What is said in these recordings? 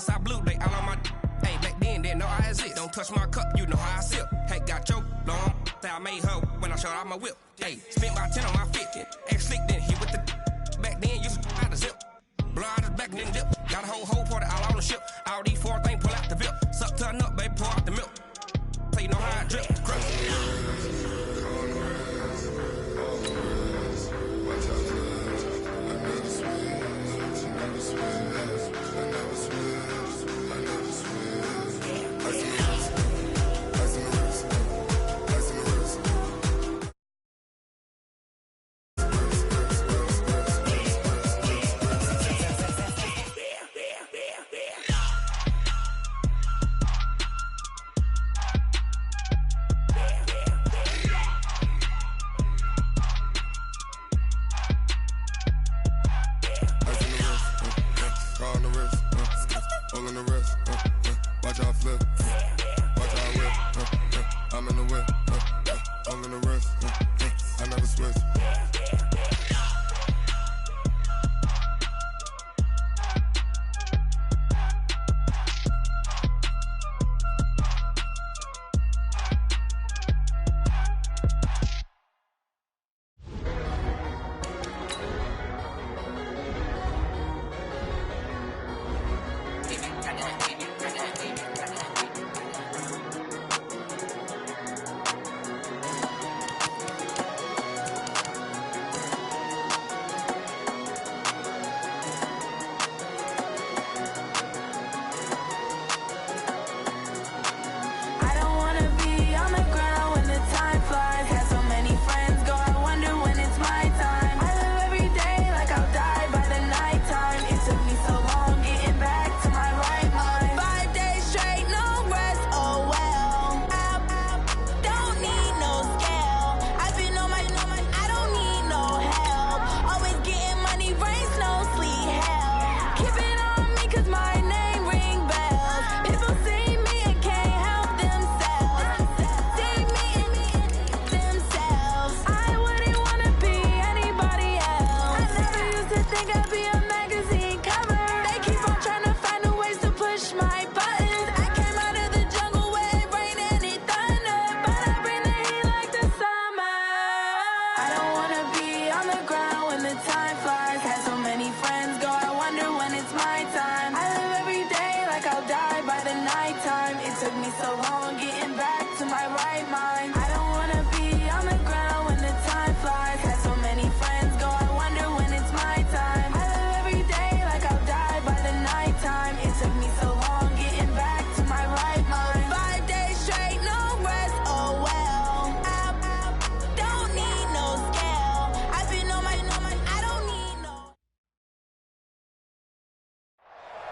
Southside Blue, they all on my hey, back then, didn't know I exist. Don't touch my cup, you know how I sip. Hey, got your long, I made her when I showed out my whip. Hey, spent about 10 on my 50. Ex-slick, then hit with the back then, used to out the zip. Blow out his back, then dip. Got a whole party all on the ship. All these four things, pull out the VIP. Suck to a nut, baby, pour out the milk. So you know how I drip.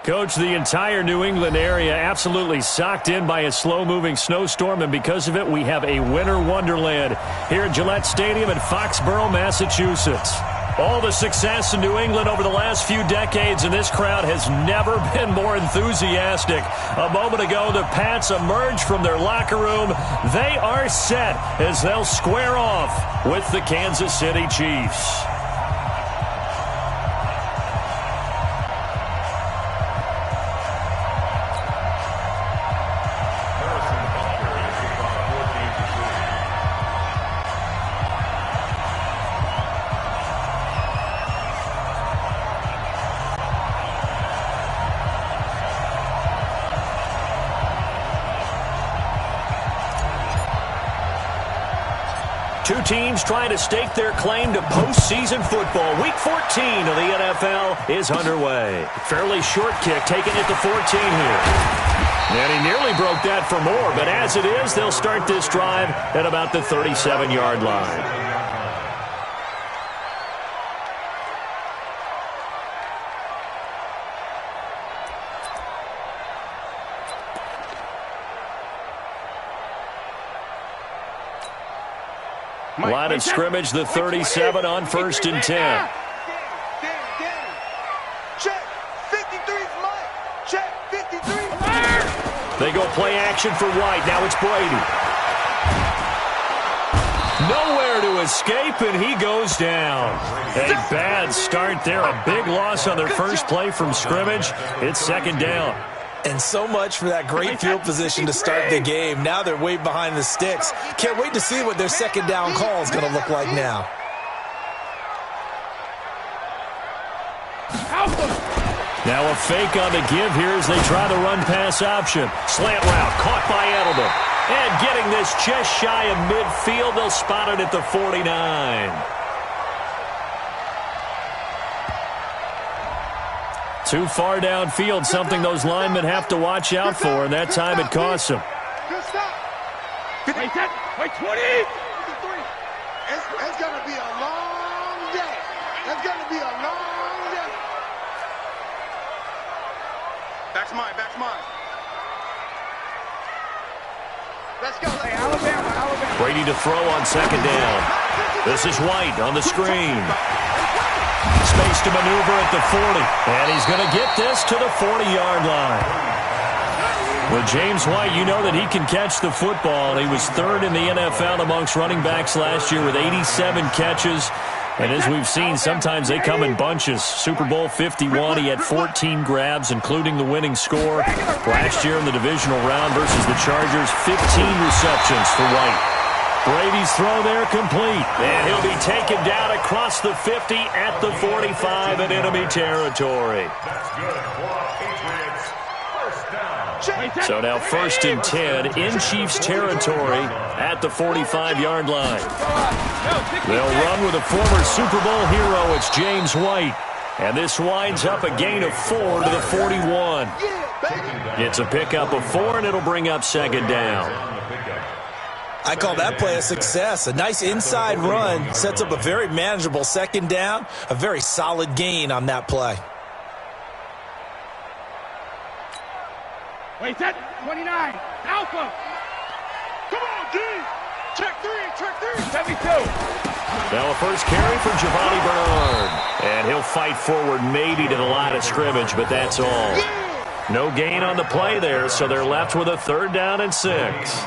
Coach, the entire New England area absolutely socked in by a slow-moving snowstorm, and because of it, we have a winter wonderland here at Gillette Stadium in Foxborough, Massachusetts. All the success in New England over the last few decades, and this crowd has never been more enthusiastic. A moment ago, the Pats emerged from their locker room. They are set as they'll square off with the Kansas City Chiefs. Two teams trying to stake their claim to postseason football. Week 14 of the NFL is underway. Fairly short kick, taking it to 14 here. And he nearly broke that for more, but as it is, they'll start this drive at about the 37-yard line. Line of scrimmage, the 37 on 1st and 10. Check. 53's Mike. Check. 53. They go play action for White. Now it's Brady. Nowhere to escape, and he goes down. A bad start there. A big loss on their first play from scrimmage. It's 2nd down. And so much for that great field position to start the game. Now they're way behind the sticks. Can't wait to see what their second down call is going to look like now. Now a fake on the give here as they try the run-pass option. Slant route caught by Edelman. And getting this just shy of midfield, they'll spot it at the 49. Too far downfield, something those linemen have to watch out for, and that time it costs them. Good stop. Wait, 20. 53. It's going to be a long day. It's going to be a long day. Back's mine. Let's go. Hey, Alabama. Brady to throw on second down. This is White on the screen. Space to maneuver at the 40. And he's going to get this to the 40-yard line. With James White, you know that he can catch the football. He was third in the NFL amongst running backs last year with 87 catches. And as we've seen, sometimes they come in bunches. Super Bowl 51, he had 14 grabs, including the winning score. Last year in the divisional round versus the Chargers, 15 receptions for White. Brady's throw there complete. And he'll be taken down across the 50 at the 45 in enemy territory. So now 1st and 10 in Chiefs territory at the 45-yard line. They'll run with a former Super Bowl hero. It's James White. And this winds up a gain of 4 to the 41. It's a pickup of 4, and it'll bring up second down. I call that play a success. A nice inside run sets up a very manageable second down. A very solid gain on that play. Wait, set. 29. Alpha. Come on, D. Check 3. 72. Now a first carry for Giovanni Bernard. And he'll fight forward maybe to the line of scrimmage, but that's all. No gain on the play there, so they're left with a 3rd down and 6.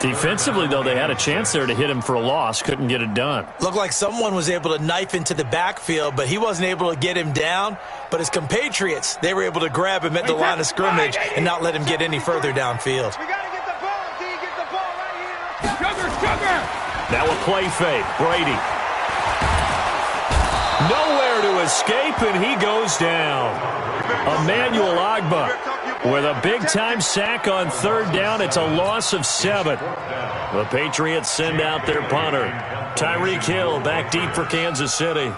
Defensively, though, they had a chance there to hit him for a loss. Couldn't get it done. Looked like someone was able to knife into the backfield, but he wasn't able to get him down. But his compatriots, they were able to grab him at the line of scrimmage and not let him get any further downfield. We got to get the ball, D. Get the ball right here. Sugar. Now a play fake. Brady. Nowhere to escape, and he goes down. Emmanuel Ogbah with a big-time sack on 3rd down. It's a loss of 7. The Patriots send out their punter. Tyreek Hill back deep for Kansas City.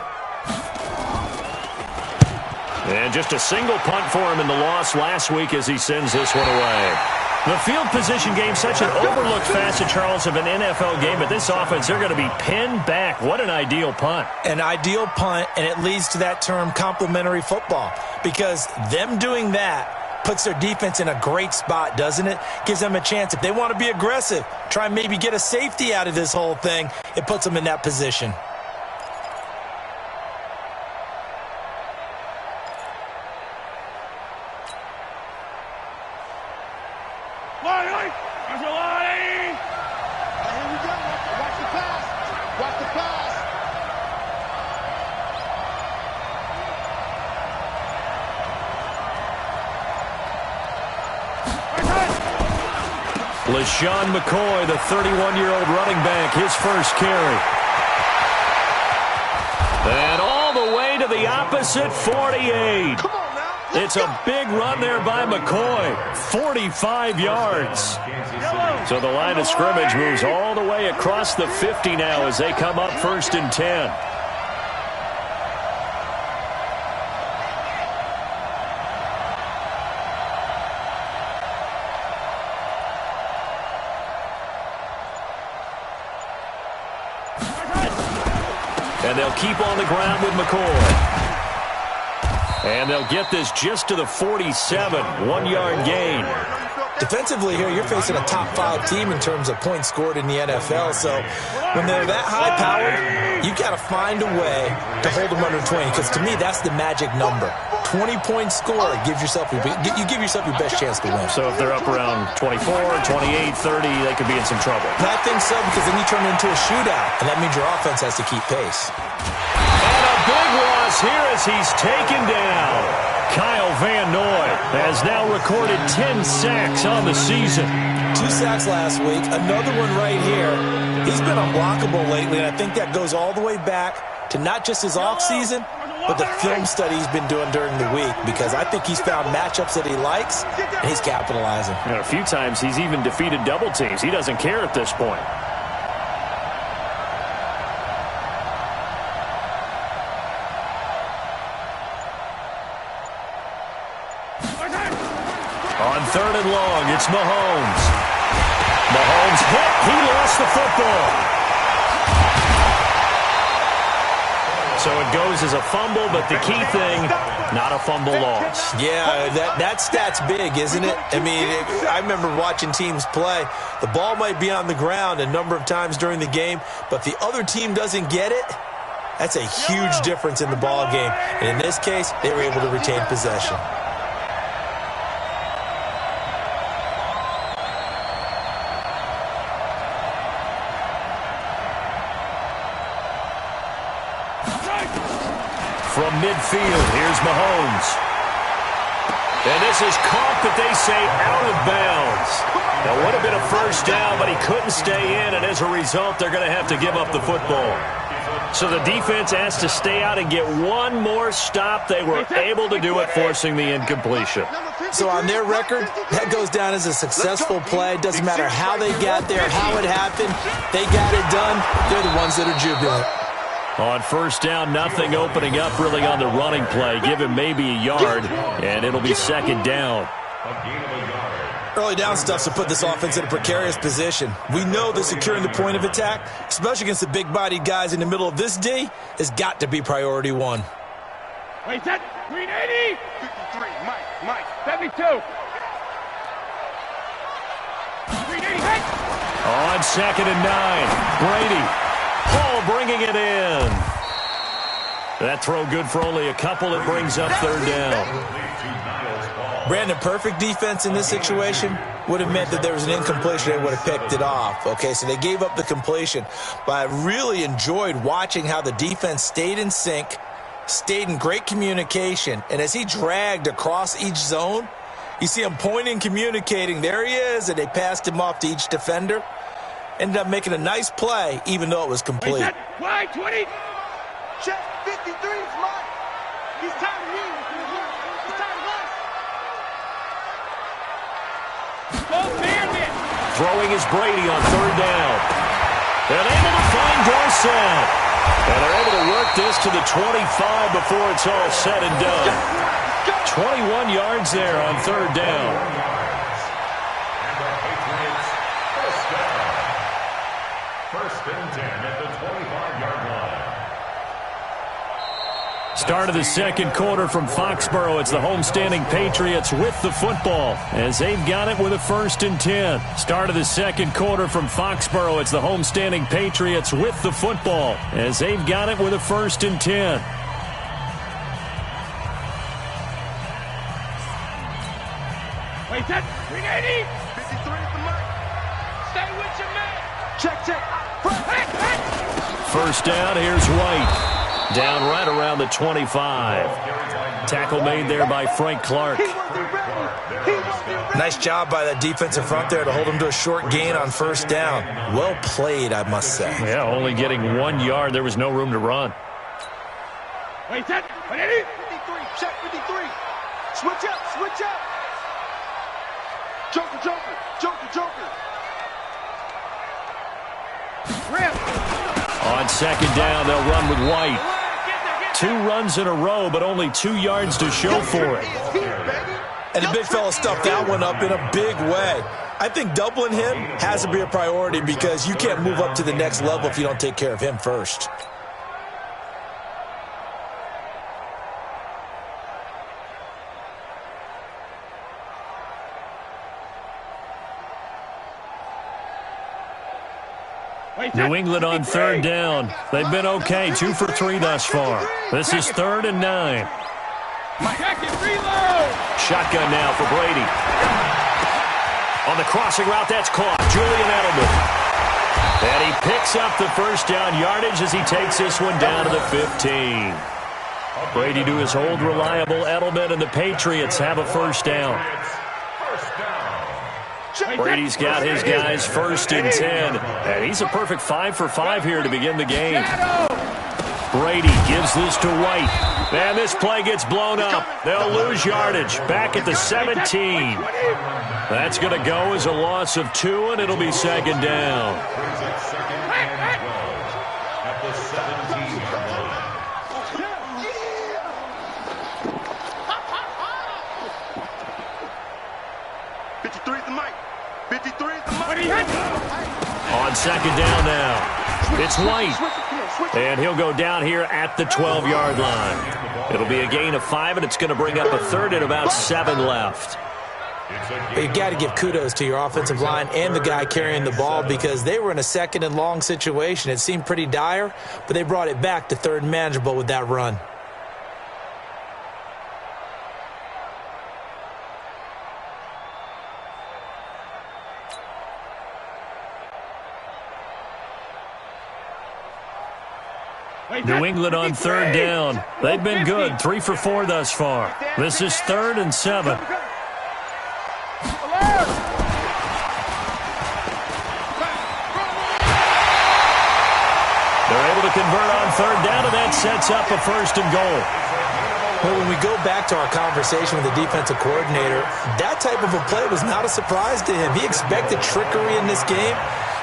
And just a single punt for him in the loss last week as he sends this one away. The field position game, such an overlooked facet, Charles, of an NFL game. But this offense, they're going to be pinned back. What an ideal punt. An ideal punt, and it leads to that term complementary football. Because them doing that puts their defense in a great spot, doesn't it? Gives them a chance. If they want to be aggressive, try and maybe get a safety out of this whole thing, it puts them in that position. LaShawn McCoy, the 31-year-old running back, his first carry. And all the way to the opposite 48. It's a big run there by McCoy. 45 yards. So the line of scrimmage moves all the way across the 50 now as they come up 1st and 10. And they'll keep on the ground with McCoy. And they'll get this just to the 47, 1-yard gain. Defensively here, you're facing a top 5 team in terms of points scored in the NFL. So when they're that high-powered, you've got to find a way to hold them under 20. Because to me, that's the magic number. 20-point score gives yourself you give yourself your best chance to win. So if they're up around 24, 28, 30, they could be in some trouble. I think so, because then you turn it into a shootout, and that means your offense has to keep pace. And a big loss here as he's taken down. Kyle Van Noy has now recorded 10 sacks on the season. 2 sacks last week, another one right here. He's been unblockable lately, and I think that goes all the way back to not just his offseason, but the film study he's been doing during the week, because I think he's found matchups that he likes, and he's capitalizing. And a few times he's even defeated double teams. He doesn't care at this point. On 3rd and long, it's Mahomes. Mahomes hit. He lost the football. So it goes as a fumble, but the key thing, not a fumble loss. Yeah, that stat's big, isn't it? I mean, I remember watching teams play. The ball might be on the ground a number of times during the game, but the other team doesn't get it. That's a huge difference in the ball game. And in this case, they were able to retain possession. From midfield, here's Mahomes. And this is caught, but they say out of bounds. That would have been a first down, but he couldn't stay in, and as a result, they're going to have to give up the football. So the defense has to stay out and get one more stop. They were able to do it, forcing the incompletion. So on their record, that goes down as a successful play. Doesn't matter how they got there, how it happened. They got it done. They're the ones that are jubilant. On first down, nothing opening up really on the running play. Give him maybe a yard, and it'll be 2nd down. Early down stuff to put this offense in a precarious position. We know that securing the point of attack, especially against the big-bodied guys in the middle of this D, has got to be priority one. Wait, that 380. 53, Mike, 72. 380, hit. On 2nd and 9, Brady. Hall bringing it in. That throw good for only a couple. It brings up 3rd down. Brandon, perfect defense in this situation would have meant that there was an incompletion. They would have picked it off. Okay, so they gave up the completion. But I really enjoyed watching how the defense stayed in sync, stayed in great communication. And as he dragged across each zone, you see him pointing, communicating. There he is, and they passed him off to each defender. Ended up making a nice play, even though it was complete. Wide 20. Check 53 is Mike. He's tired of you. He's tired of us. Oh, man. Throwing is Brady on 3rd down. And able to find Dorsett. And they're able to work this to the 25 before it's all said and done. 21 yards there on 3rd down. Start of the 2nd quarter from Foxborough. It's the homestanding Patriots with the football as they've got it with a 1st and 10. Start of the 2nd quarter from Foxborough. It's the homestanding Patriots with the football as they've got it with a 1st and 10. Wait, that 380. 53 at the mark. Stay with your man. Check. First down, here's White. Down right around the 25. Tackle made there by Frank Clark. Nice job by that defensive front there to hold him to a short gain on 1st down. Well played, I must say. Yeah, only getting 1 yard. There was no room to run. Wait, that 180. 53, check 53. Switch up. Joker. Rip. On 2nd down, they'll run with White. 2 runs in a row, but only 2 yards to show for it. And the big fella stuffed that one up in a big way. I think doubling him has to be a priority because you can't move up to the next level if you don't take care of him first. New England on 3rd down. They've been okay, 2 for 3 thus far. This is 3rd and 9. Shotgun now for Brady. On the crossing route, that's caught. Julian Edelman. And he picks up the first down yardage as he takes this one down to the 15. Brady to his hold reliable Edelman, and the Patriots have a first down. Brady's got his guys 1st and 10, and he's a perfect 5 for 5 here to begin the game. Brady gives this to White, and this play gets blown up. They'll lose yardage back at the 17. That's going to go as a loss of 2, and it'll be 2nd down. At the 17. 53 is the mic. 53 is the mic. On 2nd down now, it's White, and he'll go down here at the 12-yard line. It'll be a gain of 5, and it's going to bring up a 3rd and about 7 left. You got to give kudos to your offensive line and the guy carrying the ball, because they were in a 2nd and long situation. It seemed pretty dire, but they brought it back to 3rd and manageable with that run. New England on 3rd down. They've been good, 3 for 4 thus far. This is 3rd and 7. They're able to convert on 3rd down, and that sets up a 1st and goal. Well, when we go back to our conversation with the defensive coordinator, that type of a play was not a surprise to him. He expected trickery in this game,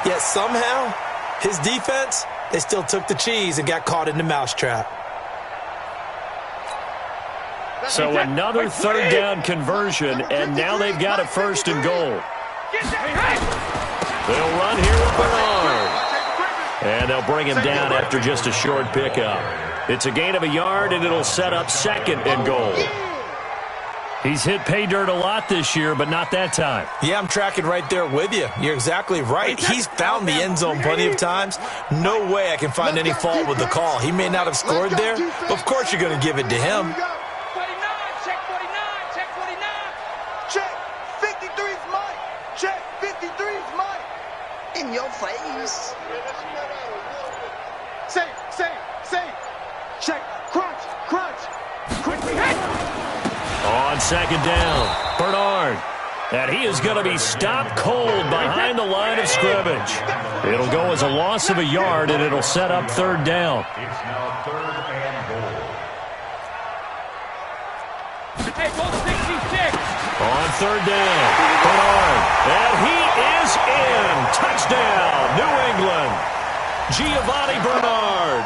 yet somehow his defense, they still took the cheese and got caught in the mousetrap. So another 3rd down conversion, and now they've got a 1st and goal. They'll run here with Bernard. And they'll bring him down after just a short pickup. It's a gain of a yard, and it'll set up 2nd and goal. He's hit pay dirt a lot this year, but not that time. Yeah, I'm tracking right there with you. You're exactly right. He's found the end zone plenty of times. No way I can find any fault with the call. He may not have scored there, but of course you're going to give it to him. 49, check 49, check 49. Check 53's mine. Check 53's mine. In your face. Say. Check, crunch. Quickly hit. On 2nd down, Bernard. And he is going to be stopped cold behind the line of scrimmage. It'll go as a loss of a yard, and it'll set up 3rd down. It's now 3rd and goal. Hey, go 66. On 3rd down, Bernard. And he is in. Touchdown, New England. Giovanni Bernard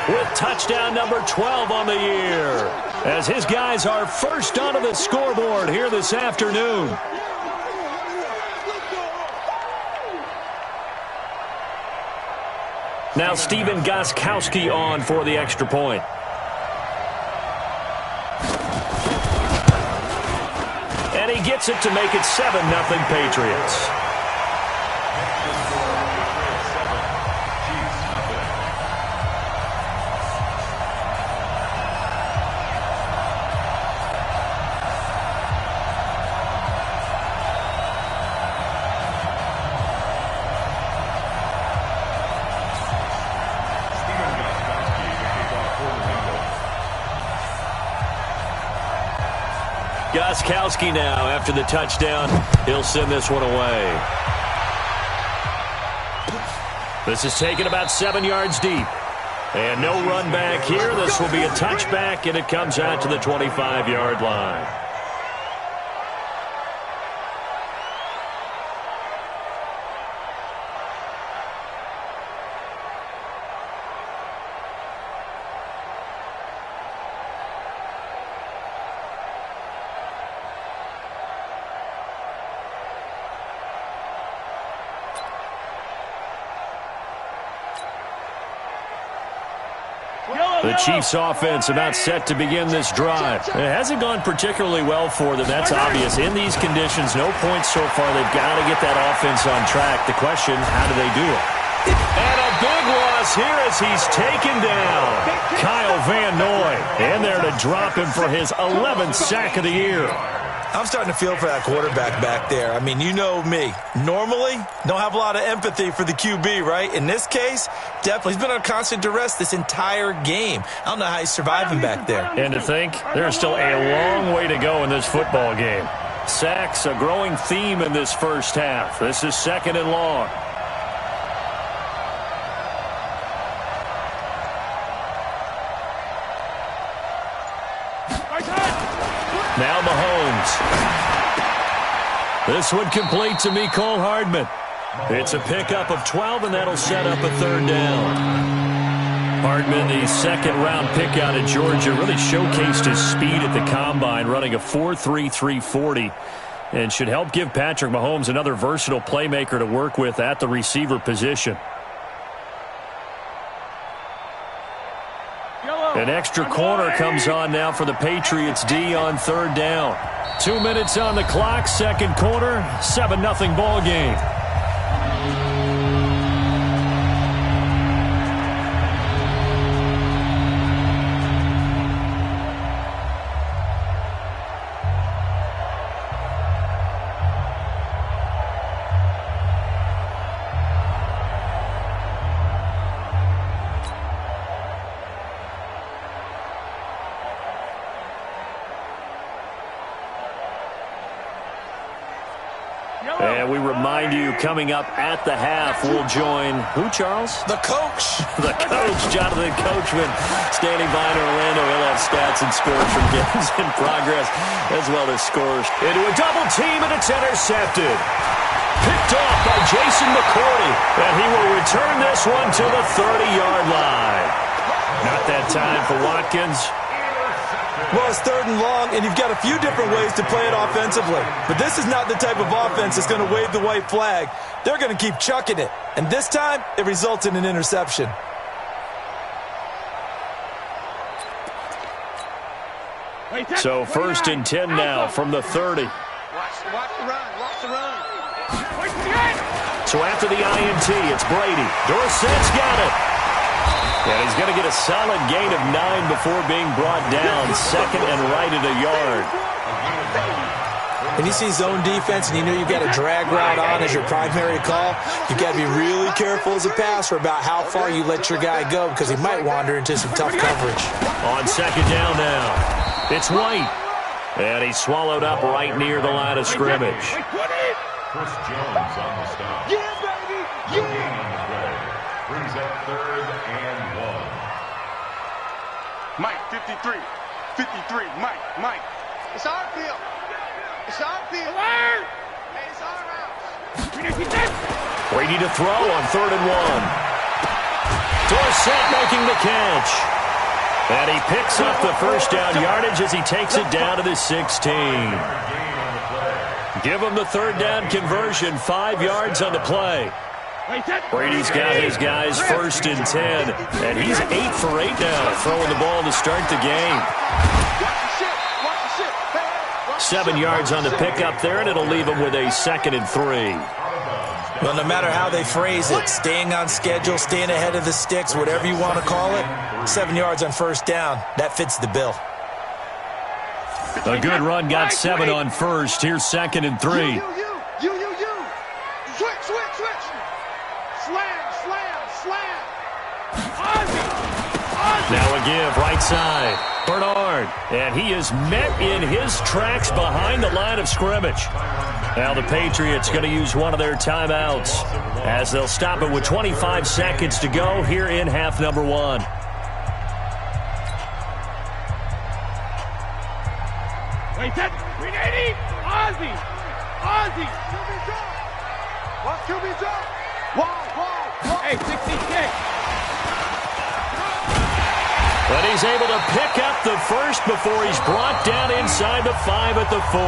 with touchdown number 12 on the year, as his guys are first onto the scoreboard here this afternoon. Now Stephen Gostkowski on for the extra point. And he gets it to make it 7-0 Patriots. Gostkowski now, after the touchdown, he'll send this one away. This is taken about 7 yards deep. And no run back here. This will be a touchback, and it comes out to the 25-yard line. The Chiefs' offense about set to begin this drive. It hasn't gone particularly well for them. That's obvious. In these conditions, no points so far. They've got to get that offense on track. The question, how do they do it? And a big loss here as he's taken down. Kyle Van Noy in there to drop him for his 11th sack of the year. I'm starting to feel for that quarterback back there. I mean, you know me. Normally, don't have a lot of empathy for the QB, right? In this case, definitely. He's been under constant duress this entire game. I don't know how he's surviving back there. And to think, there's still a long way to go in this football game. Sacks, a growing theme in this first half. This is 2nd and long. Now Mahomes. This one complete to Mecole Hardman. It's a pickup of 12, and that'll set up a 3rd down. Hardman, the 2nd-round pick out of Georgia, really showcased his speed at the combine, running a 4.3 340, and should help give Patrick Mahomes another versatile playmaker to work with at the receiver position. An extra corner comes on now for the Patriots D on 3rd down. 2 minutes on the clock, 2nd quarter, 7-0 ball game. And we remind you, coming up at the half, we'll join who, Charles? The coach. The coach, Jonathan Coachman, standing by in Orlando. He'll have stats and scores from games in progress, as well as scores. Into a double team, and it's intercepted. Picked off by Jason McCourty, and he will return this one to the 30-yard line. Not that time for Watkins. Well, it's 3rd and long, and you've got a few different ways to play it offensively. But this is not the type of offense that's going to wave the white flag. They're going to keep chucking it. And this time, it results in an interception. So 1st and 10 now from the 30. Watch the run. Watch the run. So after the INT, it's Brady. Dorsett's got it. And he's going to get a solid gain of 9 before being brought down. 2nd and right at a yard. When you see zone defense and you know you've got a drag route on as your primary call, you've got to be really careful as a passer about how far you let your guy go because he might wander into some tough coverage. On 2nd down now, it's White. And he's swallowed up right near the line of scrimmage. Chris Jones on the stop. Yeah, baby. Yeah. Brings up 3rd and 1. Mike, 53. 53. Mike. It's our field. It's our field. Hey, it's our house. Brady to throw on 3rd and 1. Dorsett making the catch. And he picks up the 1st down yardage as he takes it down to the 16. Give him the 3rd down conversion, 5 yards on the play. Brady's got his guys 1st and 10, and he's 8 for 8 now, throwing the ball to start the game. 7 yards on the pickup there, and it'll leave him with a 2nd and 3. Well, no matter how they phrase it, staying on schedule, staying ahead of the sticks, whatever you want to call it, 7 yards on 1st down, that fits the bill. A good run got 7 on 1st. Here's 2nd and 3. You. Switch. Slam. Now a give, right side. Bernard. And he is met in his tracks behind the line of scrimmage. Now the Patriots going to use one of their timeouts as they'll stop it with 25 seconds to go here in half number 1. Wait, that's 380. Ozzy. Watch QB drop. Wow. Hey, 60 kick. But he's able to pick up the 1st before he's brought down inside the 5 at the 4.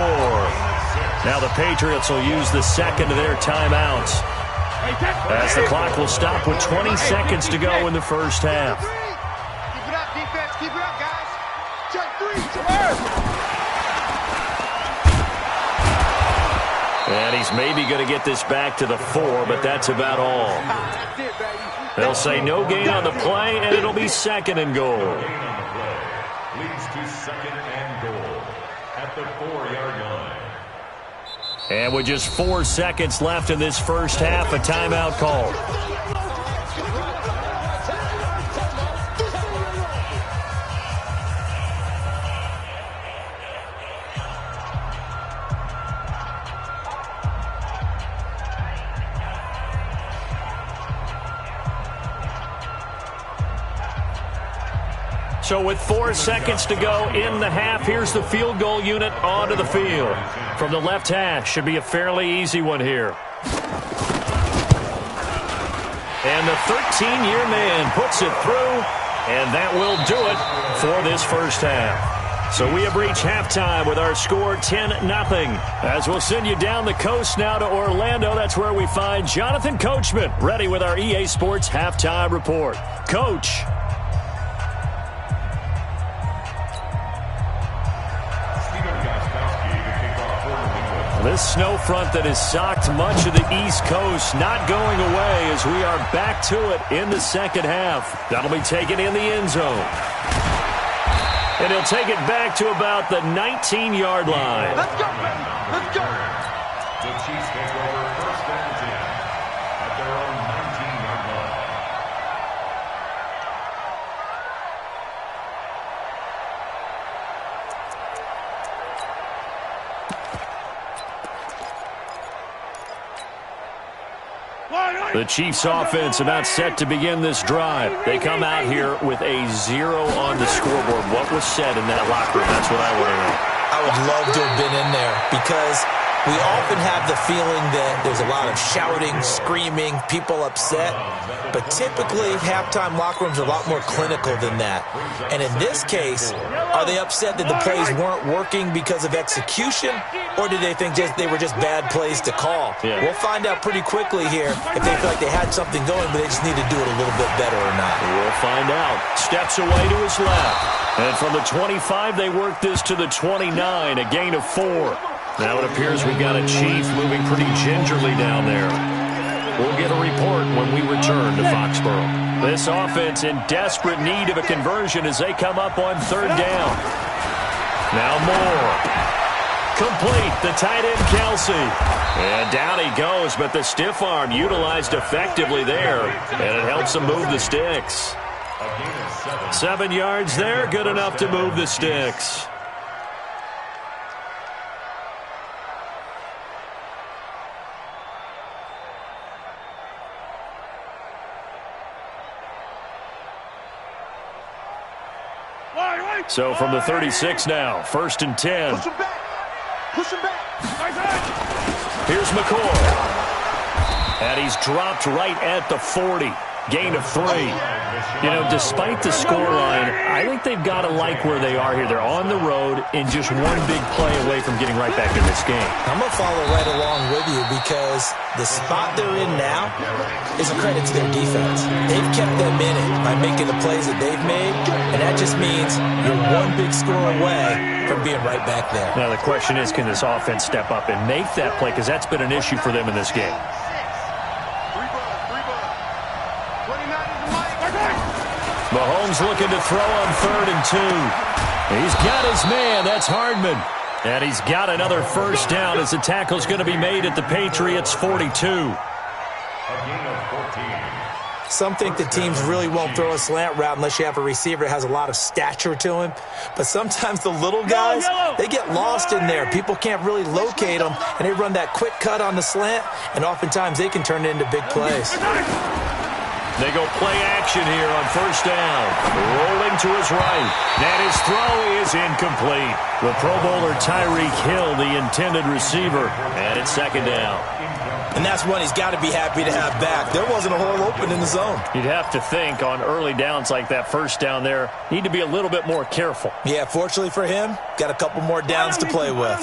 Now the Patriots will use the 2nd of their timeouts as the clock will stop with 20 seconds to go in the 1st half. Keep it up, defense. Keep it up, guys. Check 3. And he's maybe going to get this back to the 4, but that's about all. They'll say no gain on the play, and it'll be 2nd and goal. Leads to 2nd and goal at at the 4-yard line. And with just 4 seconds left in this first half, a timeout called. So with 4 seconds to go in the half, here's the field goal unit onto the field. From the left hash, should be a fairly easy one here. And the 13-year man puts it through, and that will do it for this first half. So we have reached halftime with our score 10-0. As we'll send you down the coast now to Orlando, that's where we find Jonathan Coachman, ready with our EA Sports halftime report. Coach. This snow front that has socked much of the East Coast not going away as we are back to it in the second half. That'll be taken in the end zone. And he'll take it back to about the 19-yard line. Let's go, baby. Let's go. The Chiefs take over first and 10 at their own 19-yard line. The Chiefs offense about set to begin this drive. They come out here with a 0 on the scoreboard. What was said in that locker room? That's what I want to know. I would love to have been in there because we often have the feeling that there's a lot of shouting, screaming, people upset. But typically, halftime locker rooms are a lot more clinical than that. And in this case, are they upset that the plays weren't working because of execution? Or do they think they were just bad plays to call? Yeah. We'll find out pretty quickly here if they feel like they had something going, but they just need to do it a little bit better or not. We'll find out. Steps away to his left. And from the 25, they work this to the 29, a gain of 4. Now it appears we've got a Chief moving pretty gingerly down there. We'll get a report when we return to Foxborough. This offense in desperate need of a conversion as they come up on third down. Now Moore. Complete, the tight end Kelsey. And down he goes, but the stiff arm utilized effectively there. And it helps him move the sticks. 7 yards there, good enough to move the sticks. So from the 36 now, 1st and 10. Push him back. Push him back. Here's McCoy. And he's dropped right at the 40. Gain of 3. You know, despite the scoreline, I think they've got to like where they are here. They're on the road and just one big play away from getting right back in this game. I'm going to follow right along with you because the spot they're in now is a credit to their defense. They've kept them in it by making the plays that they've made, and that just means you're one big score away from being right back there. Now, the question is, can this offense step up and make that play? Because that's been an issue for them in this game. Mahomes looking to throw on 3rd and 2. He's got his man. That's Hardman. And he's got another first down as the tackle's going to be made at the Patriots' 42. Some think the teams really won't throw a slant route unless you have a receiver that has a lot of stature to him. But sometimes the little guys, they get lost in there. People can't really locate them, and they run that quick cut on the slant, and oftentimes they can turn it into big plays. They go play action here on 1st down. Rolling to his right. And his throw is incomplete. The Pro Bowler Tyreek Hill, the intended receiver. And it's 2nd down. And that's one he's got to be happy to have back. There wasn't a hole open in the zone. You'd have to think on early downs like that 1st down there, need to be a little bit more careful. Yeah, fortunately for him, got a couple more downs to play with.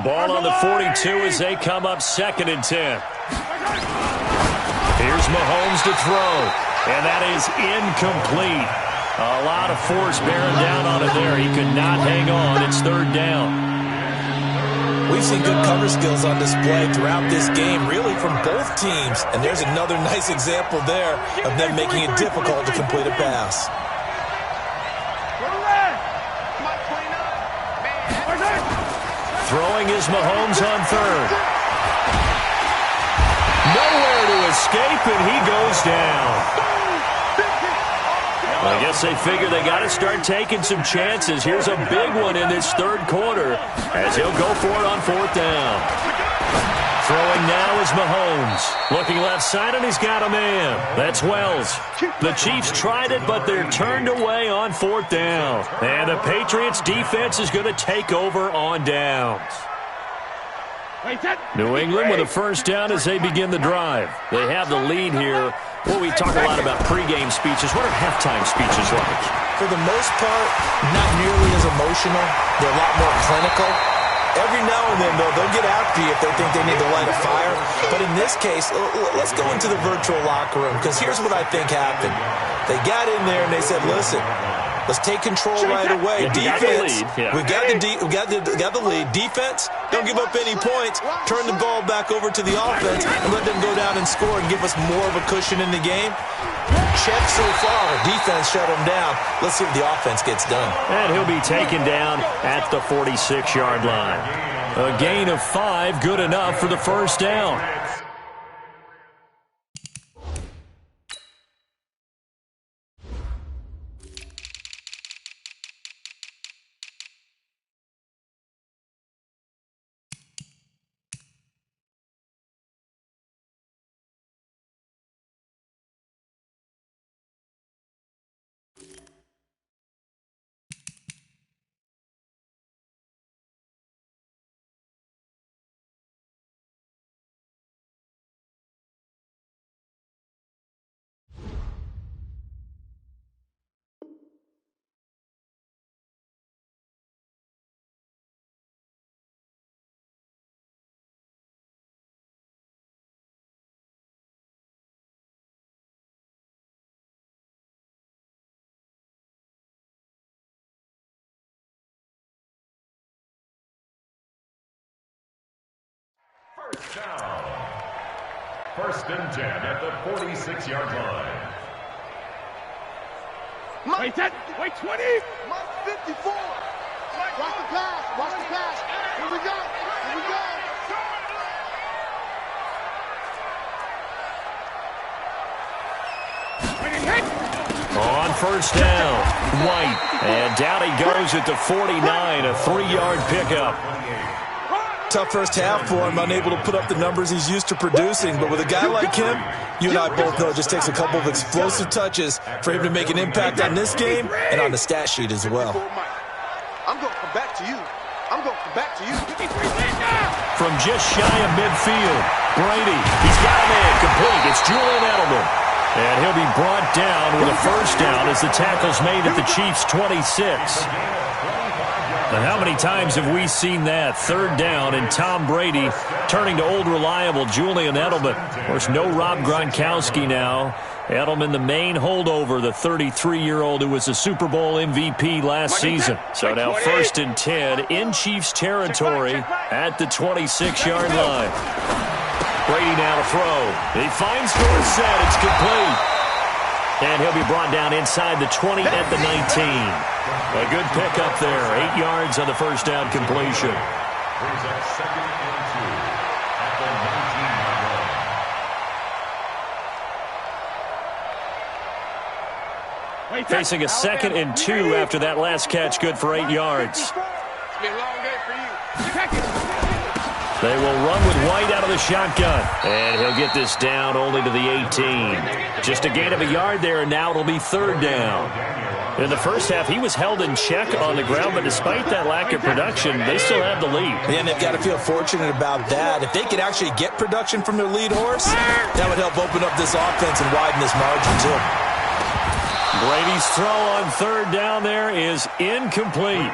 Ball on the 42 as they come up 2nd and 10. Here's Mahomes to throw, and that is incomplete. A lot of force bearing down on it there. He could not hang on. It's 3rd down. We've seen good cover skills on display throughout this game, really from both teams. And there's another nice example there of them making it difficult to complete a pass. Throwing is Mahomes on third. Nowhere to escape, and he goes down. I guess they figure they got to start taking some chances. Here's a big one in this third quarter as he'll go for it on fourth down. Throwing now is Mahomes. Looking left side, and he's got a man. That's Wells. The Chiefs tried it, but they're turned away on fourth down. And the Patriots defense is going to take over on downs. New England with a first down as they begin the drive. They have the lead here. Well, we talk a lot about pregame speeches. What are halftime speeches like? For the most part, not nearly as emotional. They're a lot more clinical. Every now and then, though, they'll get after you if they think they need to light a fire. But in this case, let's go into the virtual locker room, because here's what I think happened. They got in there and they said, listen, let's take control right away. Defense, we got the lead. Defense, don't give up any points. Turn the ball back over to the offense and let them go down and score and give us more of a cushion in the game. Check so far. Defense shut him down. Let's see if the offense gets done. And he'll be taken down at the 46-yard line. A gain of 5, good enough for the first down. First down. 1st and 10 at the 46-yard line. Wait 10. Wait 20. Mike 54. Watch the pass. Watch the pass. Here we go. Here we go. On first down, White. And down he goes at the 49, a 3-yard pickup. Tough first half for him, unable to put up the numbers he's used to producing. But with a guy like him, you and I both know it just takes a couple of explosive touches for him to make an impact on this game and on the stat sheet as well. I'm going to come back to you. I'm going to come back to you. From just shy of midfield, Brady. He's got a man complete. It's Julian Edelman. And he'll be brought down with a first down as the tackle's made at the Chiefs' 26. And how many times have we seen that? 3rd down and Tom Brady turning to old reliable Julian Edelman. Of course, no Rob Gronkowski now. Edelman, the main holdover, the 33-year-old who was a Super Bowl MVP last season. So now 1st and 10 in Chiefs territory at the 26-yard line. Brady now to throw. He finds Dorsett. It's complete. And he'll be brought down inside the 20 at the 19. A good pickup there. 8 yards on the first down completion. Brings up 2nd and 2 at the 19-yard line. Facing a 2nd and 2 after that last catch, good for 8 yards. It's been a long day for you. They will run with White out of the shotgun. And he'll get this down only to the 18. Just a gain of a yard there, and now it'll be 3rd down. In the first half, he was held in check on the ground, but despite that lack of production, they still have the lead. And they've got to feel fortunate about that. If they could actually get production from their lead horse, that would help open up this offense and widen this margin, too. Brady's throw on 3rd down there is incomplete.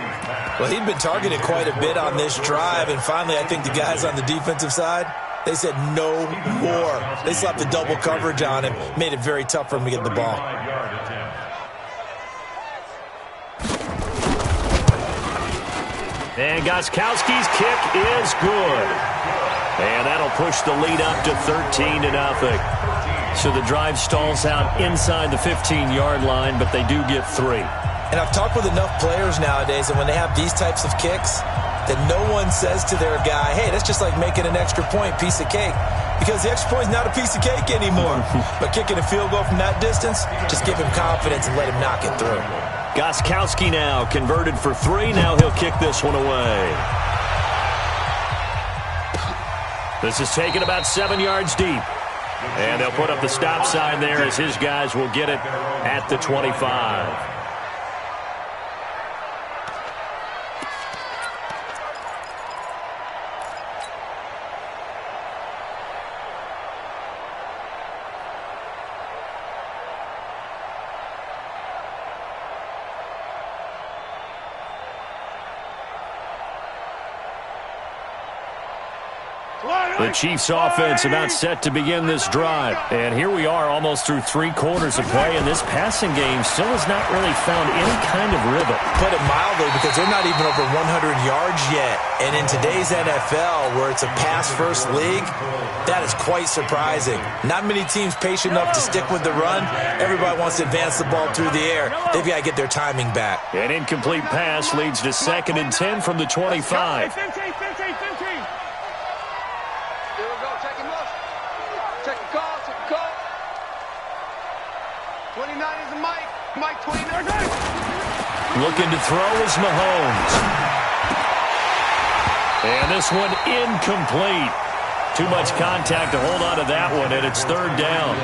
Well, he'd been targeted quite a bit on this drive, and finally I think the guys on the defensive side, they said no more. They slapped the double coverage on him, made it very tough for him to get the ball. And Gostkowski's kick is good. And that'll push the lead up to 13-0. So the drive stalls out inside the 15-yard line, but they do get 3. And I've talked with enough players nowadays, and when they have these types of kicks, that no one says to their guy, hey, that's just like making an extra point, piece of cake. Because the extra point is not a piece of cake anymore. But kicking a field goal from that distance, just give him confidence and let him knock it through. Gostkowski now converted for 3. Now he'll kick this one away. This is taken about 7 yards deep. And they'll put up the stop sign there as his guys will get it at the 25. The Chiefs offense about set to begin this drive. And here we are almost through 3 quarters of play, and this passing game still has not really found any kind of rhythm. Put it mildly, because they're not even over 100 yards yet. And in today's NFL, where it's a pass-first league, that is quite surprising. Not many teams patient enough to stick with the run. Everybody wants to advance the ball through the air. They've got to get their timing back. An incomplete pass leads to 2nd and 10 from the 25. Looking to throw is Mahomes. And this one incomplete. Too much contact to hold on to that one, and it's 3rd down.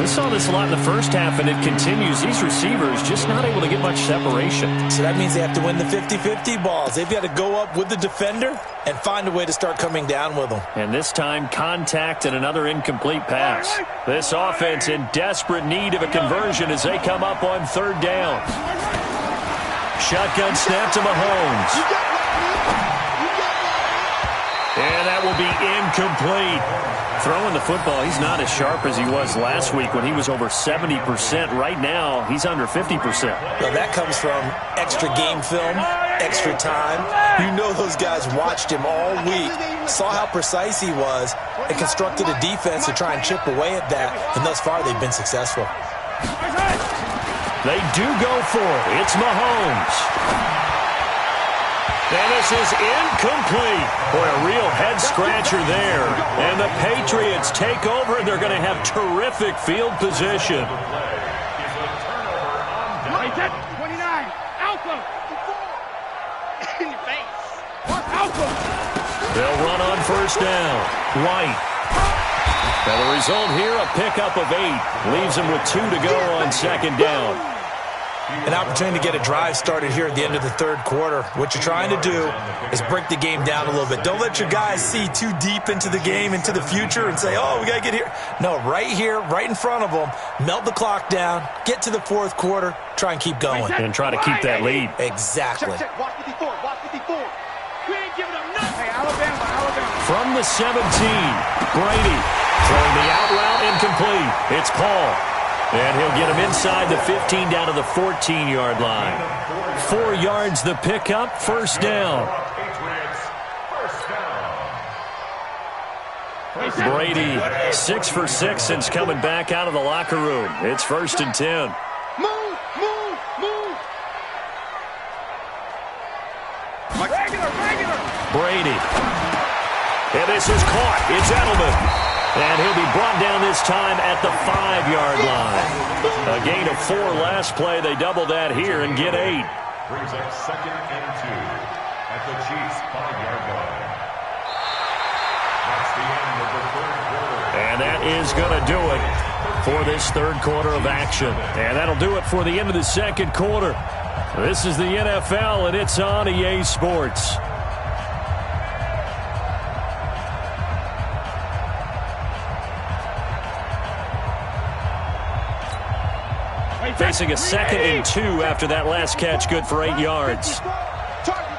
We saw this a lot in the first half, and it continues. These receivers just not able to get much separation. So that means they have to win the 50-50 balls. They've got to go up with the defender and find a way to start coming down with them. And this time, contact and another incomplete pass. This offense in desperate need of a conversion as they come up on 3rd down. Shotgun snap to Mahomes. And that will be incomplete. Throwing the football, he's not as sharp as he was last week when he was over 70%. Right now, he's under 50%. Well, that comes from extra game film, extra time. You know those guys watched him all week, saw how precise he was, and constructed a defense to try and chip away at that. And thus far, they've been successful. They do go for it. It's Mahomes. And this is incomplete. Boy, a real head-scratcher there. And the Patriots take over, and they're going to have terrific field position. 29, Alpha. In your face. Alpha. They'll run on 1st down. White. Now the result here, a pickup of 8. Leaves them with 2 to go on 2nd down. An opportunity to get a drive started here at the end of the 3rd quarter. What you're trying to do is break the game down a little bit. Don't let your guys see too deep into the game, into the future, and say, oh, we got to get here. No, right here, right in front of them, melt the clock down, get to the 4th quarter, try and keep going. And try to keep that lead. Exactly. Check. Watch 54. Watch 54. We ain't giving up nothing. Hey, Alabama. From the 17, Brady throwing the out route incomplete. It's Paul. And he'll get him inside the 15 down to the 14-yard line. 4 yards the pickup, 1st down. Brady, 6 for 6 since coming back out of the locker room. It's 1st and 10. Move. Regular. Brady. And this is caught. It's Edelman. And he'll be brought down this time at the 5-yard line. A gain of 4 last play. They double that here and get 8. Brings up 2nd and 2 at the Chiefs' 5-yard line. That's the end of the 3rd quarter. And that is going to do it for this 3rd quarter of action. And that'll do it for the end of the 2nd quarter. This is the NFL, and it's on EA Sports. Facing a 2nd and 2 after that last catch, good for 8 yards. Target.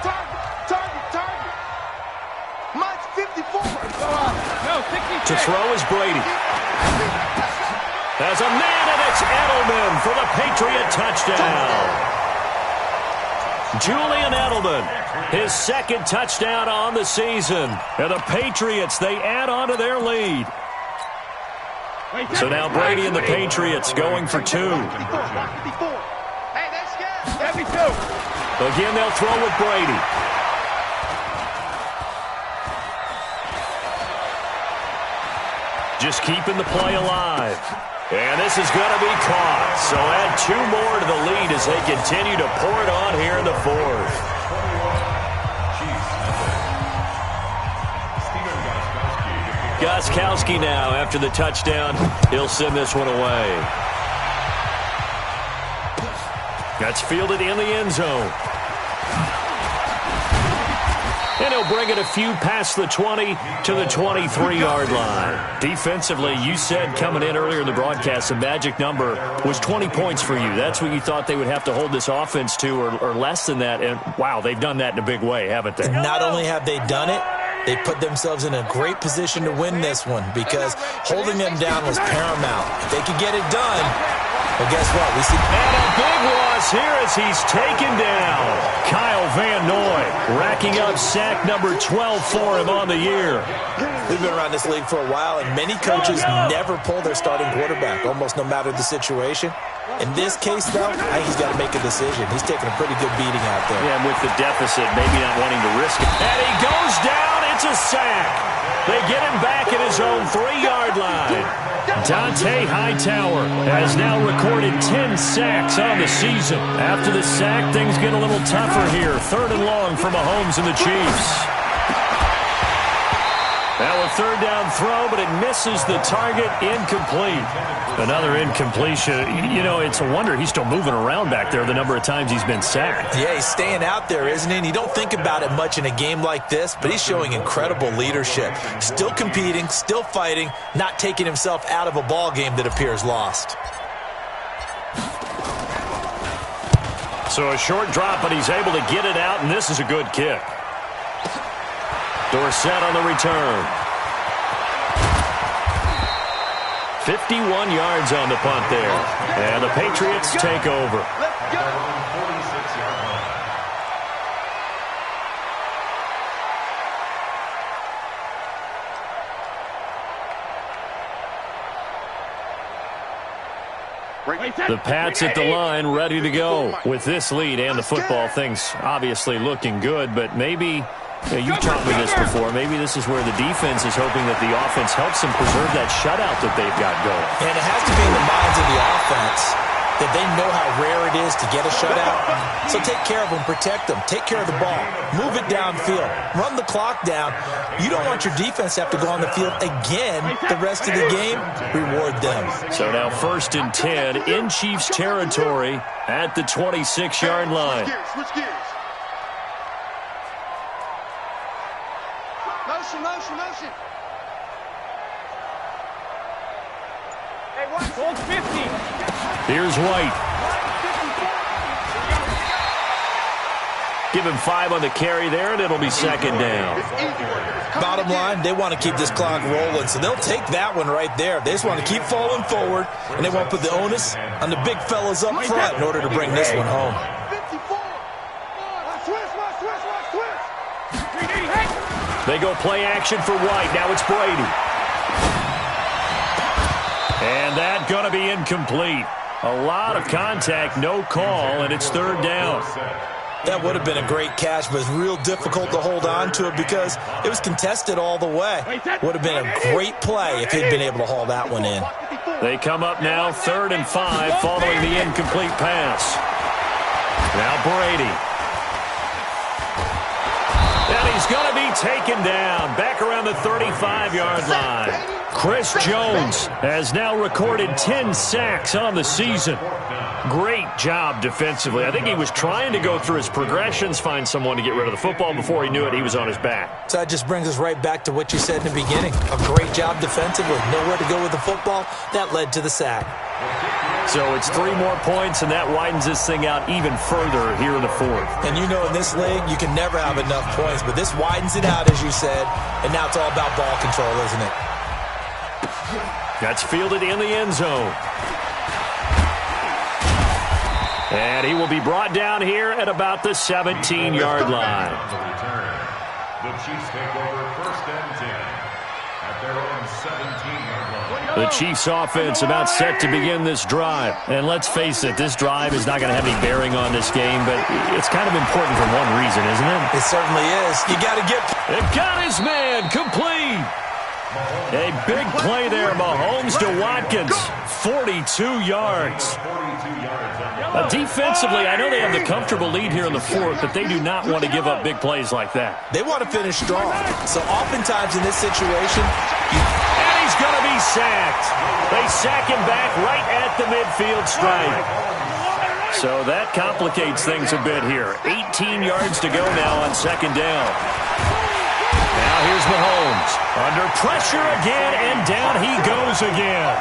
Mine's 54. To throw is Brady. There's a man, and it's Edelman for the Patriot touchdown. Julian Edelman, his 2nd touchdown on the season. And the Patriots, they add on to their lead. So now Brady and the Patriots going for 2. Hey, that's good. Again, they'll throw with Brady. just keeping the play alive. And this is going to be caught. So add 2 more to the lead as they continue to pour it on here in the fourth. Gostkowski now after the touchdown. He'll send this one away. That's fielded in the end zone. And he'll bring it a few past the 20 to the 23-yard line. Defensively, you said coming in earlier in the broadcast, the magic number was 20 points for you. That's what you thought they would have to hold this offense to, or less than that. And, wow, they've done that in a big way, haven't they? Not only have they done it, they put themselves in a great position to win this one because holding them down was paramount. If they could get it done, well, guess what? We see and a big loss here as he's taken down. Kyle Van Noy racking up sack number 12 for him on the year. We've been around this league for a while, and many coaches never pull their starting quarterback, almost no matter the situation. In this case, though, I think he's got to make a decision. He's taking a pretty good beating out there. Yeah, and with the deficit, maybe not wanting to risk it. And he goes down. It's a sack. They get him back at his own 3-yard line. Dante Hightower has now recorded 10 sacks on the season. After the sack, things get a little tougher here. 3rd and long for Mahomes and the Chiefs. Now a 3rd down throw, but it misses the target. Incomplete. Another incompletion. You know, it's a wonder he's still moving around back there the number of times he's been sacked. Yeah, he's staying out there, isn't he? And you don't think about it much in a game like this, but he's showing incredible leadership. Still competing, still fighting, not taking himself out of a ball game that appears lost. So a short drop, but he's able to get it out, and this is a good kick. Dorsett on the return. 51 yards on the punt there. And the Patriots take over. At their own 46-yard line. The Pats at the line, ready to go. With this lead and the football, things obviously looking good, but maybe... You've taught me this before. Maybe this is where the defense is hoping that the offense helps them preserve that shutout that they've got going. And it has to be in the minds of the offense that they know how rare it is to get a shutout. So take care of them, protect them, take care of the ball, move it downfield, run the clock down. You don't want your defense to have to go on the field again the rest of the game. Reward them. So now 1st and 10 in Chiefs territory at the 26-yard line. Switch gears. Motion. Hey, White, hold 50. Here's White. Give him 5 on the carry there, and it'll be 2nd down. Bottom line, they want to keep this clock rolling, so they'll take that one right there. They just want to keep falling forward, and they won't put the onus on the big fellas up front in order to bring this one home. 54. They go play action for White. Now it's Brady. And that going to be incomplete. A lot of contact, no call, and it's 3rd down. That would have been a great catch, but it's real difficult to hold on to it because it was contested all the way. Would have been a great play if he'd been able to haul that one in. They come up now 3rd and 5 following the incomplete pass. Now Brady. And he's going to be taken down back around the 35-yard line. Chris Jones has now recorded 10 sacks on the season. Great job defensively. I think he was trying to go through his progressions, find someone to get rid of the football. Before he knew it, he was on his back. So that just brings us right back to what you said in the beginning. A great job defensively. Nowhere to go with the football. That led to the sack. So it's 3 more points, and that widens this thing out even further here in the 4th. And you know in this league, you can never have enough points, but this widens it out, as you said, and now it's all about ball control, isn't it? That's fielded in the end zone. And he will be brought down here at about the 17-yard line. The Chiefs take over 1st and 10 at their own 17-yard line. The Chiefs offense about set to begin this drive. And let's face it, this drive is not going to have any bearing on this game, but it's kind of important for one reason, isn't it? It certainly is. You got to get... It got his man complete. Mahomes A big play there, Mahomes to Watkins, 42 yards. Defensively, I know they have the comfortable lead here in the fourth, but they do not want to give up big plays like that. They want to finish strong. So oftentimes in this situation, and he's going to be sacked. They sack him back right at the midfield stripe. So that complicates things a bit here. 18 yards to go now on second down. Now here's Mahomes. Under pressure again, and down he goes again.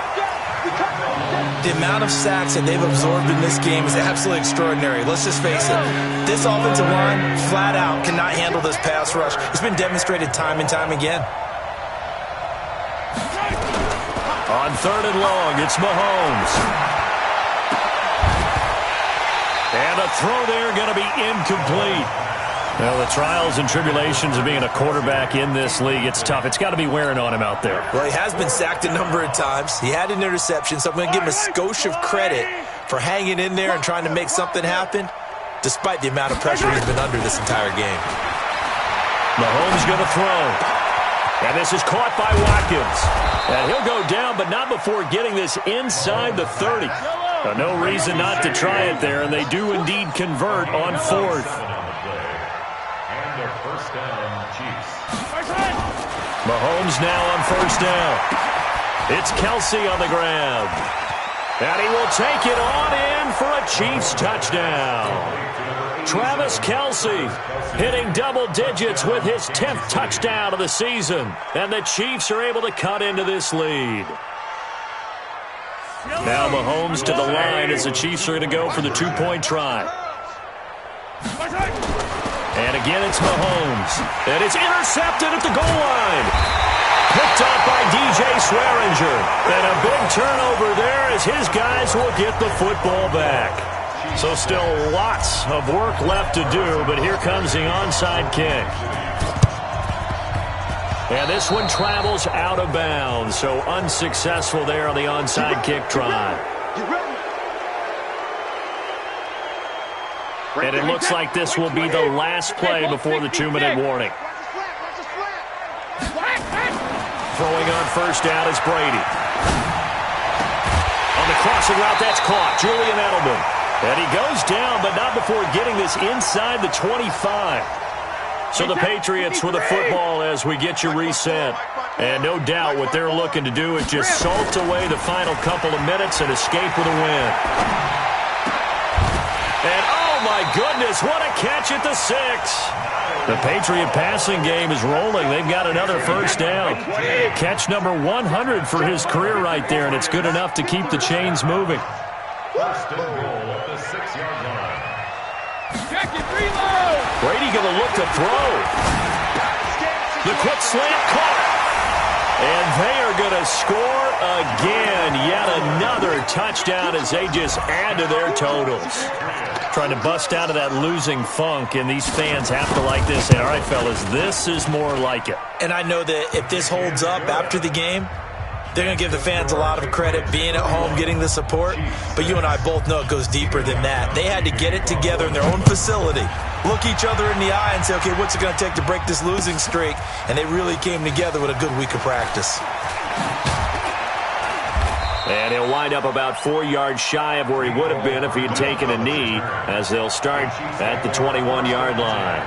The amount of sacks that they've absorbed in this game is absolutely extraordinary. Let's just face it. This offensive line, flat out, cannot handle this pass rush. It's been demonstrated time and time again. On third and long, it's Mahomes. And a throw there going to be incomplete. Well, the trials and tribulations of being a quarterback in this league, it's tough. It's got to be wearing on him out there. Well, he has been sacked a number of times. He had an interception, so I'm going to give him a skosh of credit for hanging in there and trying to make something happen, despite the amount of pressure he's been under this entire game. Mahomes going to throw. And this is caught by Watkins. And he'll go down, but not before getting this inside the 30. No reason not to try it there, and they do indeed convert on fourth. First down, Chiefs. Mahomes now on first down. It's Kelsey on the grab. And he will take it on in for a Chiefs touchdown. Travis Kelsey hitting double digits with his 10th touchdown of the season. And the Chiefs are able to cut into this lead. Now Mahomes to the line as the Chiefs are going to go for the two-point try. And again, it's Mahomes. And it's intercepted at the goal line. Picked up by DJ Swearinger. And a big turnover there as his guys will get the football back. So still lots of work left to do, but here comes the onside kick. And this one travels out of bounds, so unsuccessful there on the onside kick try. And it looks like this will be the last play before the 2-minute warning. Throwing on first down is Brady. On the crossing route, that's caught. Julian Edelman. And he goes down, but not before getting this inside the 25. So the Patriots with the football as we get you reset. And no doubt what they're looking to do is just salt away the final couple of minutes and escape with a win. And oh my goodness, what a catch at the 6. The Patriot passing game is rolling. They've got another first down. Catch number 100 for his career right there, and it's good enough to keep the chains moving. First and goal at the 6-yard line. Brady going to look to throw. The quick slant caught. And they are going to score again. Yet another touchdown as they just add to their totals. Trying to bust out of that losing funk, and these fans have to like this. And all right, fellas, this is more like it. And I know that if this holds up after the game, they're going to give the fans a lot of credit being at home, getting the support. But you and I both know it goes deeper than that. They had to get it together in their own facility, look each other in the eye and say, okay, what's it going to take to break this losing streak? And they really came together with a good week of practice. And he'll wind up about 4 yards shy of where he would have been if he had taken a knee, as they'll start at the 21-yard line.